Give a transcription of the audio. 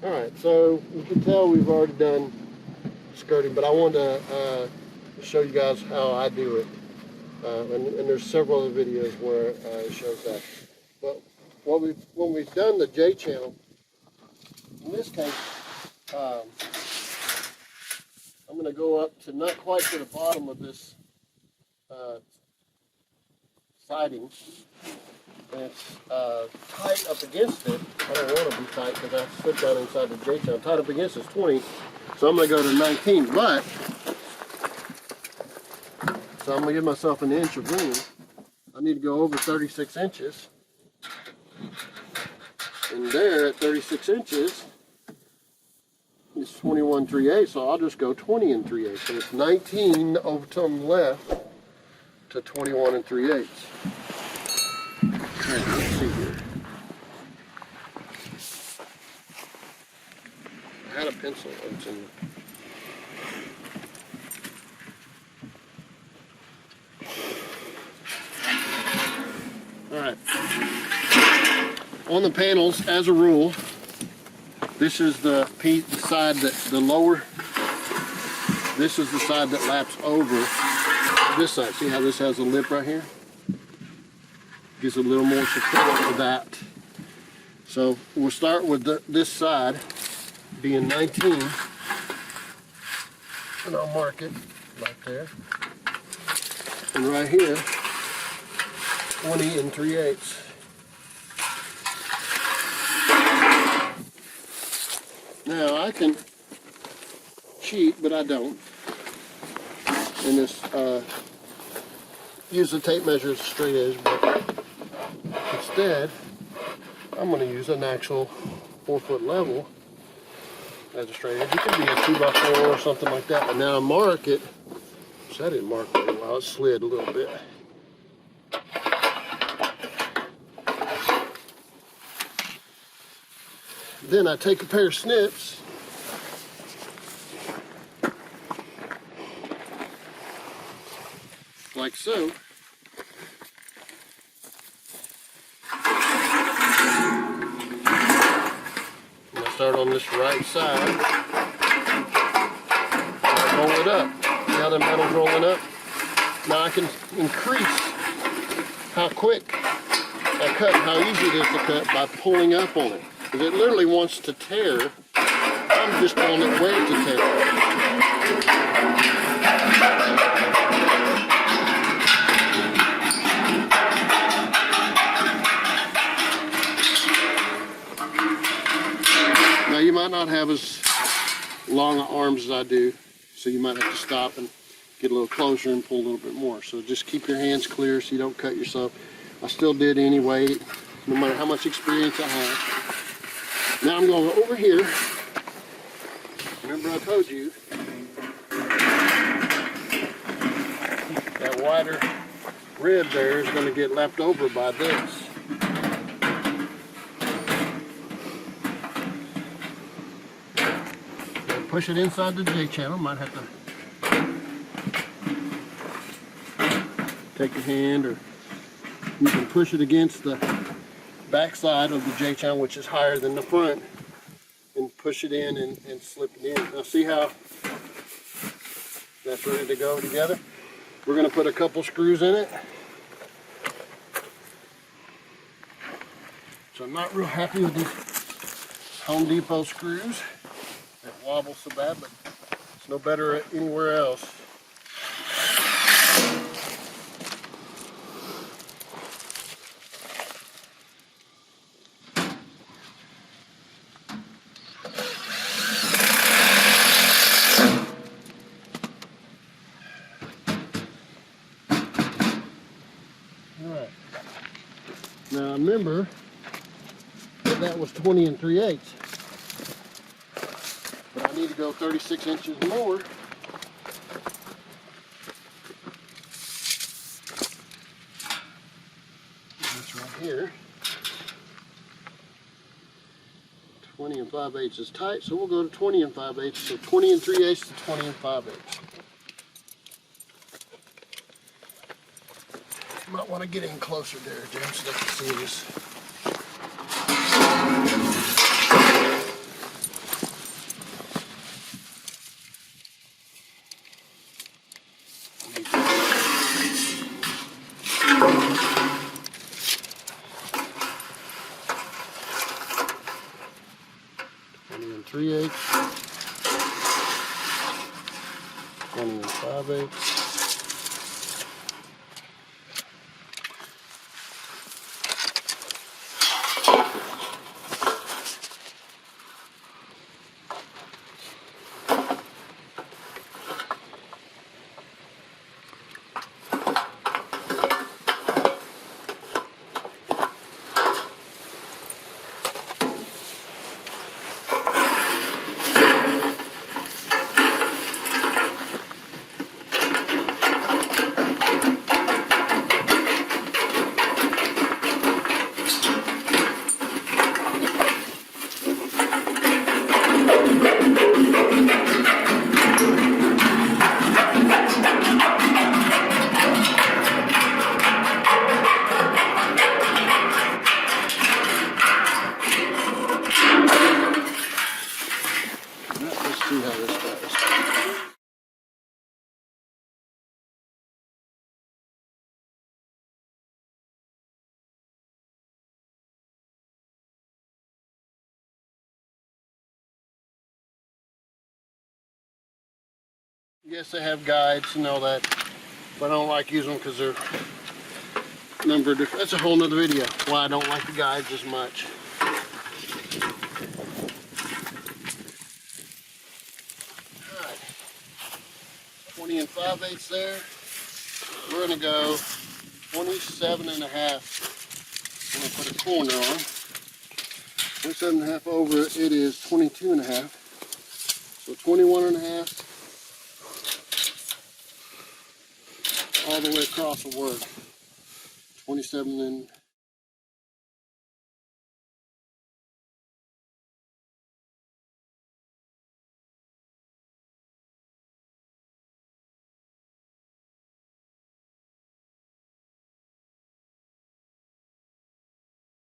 Alright, so you can tell we've already done skirting, but I wanted to show you guys how I do it. And there's several other videos where it shows that. But when we've done the J channel, in this case, I'm going to go up to not quite to the bottom of this siding. And it's tight up against it. I don't want to be tight because I slip down inside the J channel. Tight up against it's 20, so I'm going to go to 19. But so I'm going to give myself an inch of room. I need to go over 36 inches. And there at 36 inches is 21 3/8, so I'll just go 20 and 3/8. So it's 19 over to the left to 21 and 3/8. Alright, let's see here. I had a pencil. It's in Alright. On the panels, as a rule, this is the side that the lower. This is the side that laps over this side. See how this has a lip right here? Gives a little more support for that. So we'll start with this side being 19, and I'll mark it right there. And right here, 20 and 3/8. Now I can cheat, but I don't. And this use the tape measure as a straight edge, but instead I'm going to use an actual 4-foot level as a straight edge. It could be a 2x4 or something like that. But now I mark it. So I didn't mark very well. It slid a little bit. Then I take a pair of snips like so. And I start on this right side. I roll it up. See how the metal's rolling up? Now I can increase how quick I cut, how easy it is to cut by pulling up on it. Because it literally wants to tear. I'm just telling it where to tear. Now you might not have as long arms as I do, so you might have to stop and get a little closer and pull a little bit more. So just keep your hands clear so you don't cut yourself. I still did anyway, no matter how much experience I have. Now I'm going over here. Remember I told you that wider rib there is going to get left over by this. Push it inside the J channel. Might have to take your hand, or you can push it against the back side of the J channel, which is higher than the front, and push it in and slip it in. Now see how that's ready to go together? We're going to put a couple screws in it. So I'm not real happy with these Home Depot screws. It wobbles so bad, but it's no better anywhere else. Alright. Now remember that was 20 and 3/8. But I need to go 36 inches more. That's right here. 20 and and 5/8 is tight, so we'll go to 20 and 5/8. So 20 and 3/8 to 20 and 5/8. You might want to get in closer there, James, so they can see this. And 3/8, 20 and 5/8. Let's see how this goes. Yes, they have guides and all that, but I don't like using them because they're number of different. That's a whole nother video why I don't like the guides as much. Alright, 20 and 5/8 there. We're going to go 27 and a half. I'm going to put a corner on. 27 and a half over it is 22 and a half. So 21 and a half all the way across will work. 27 and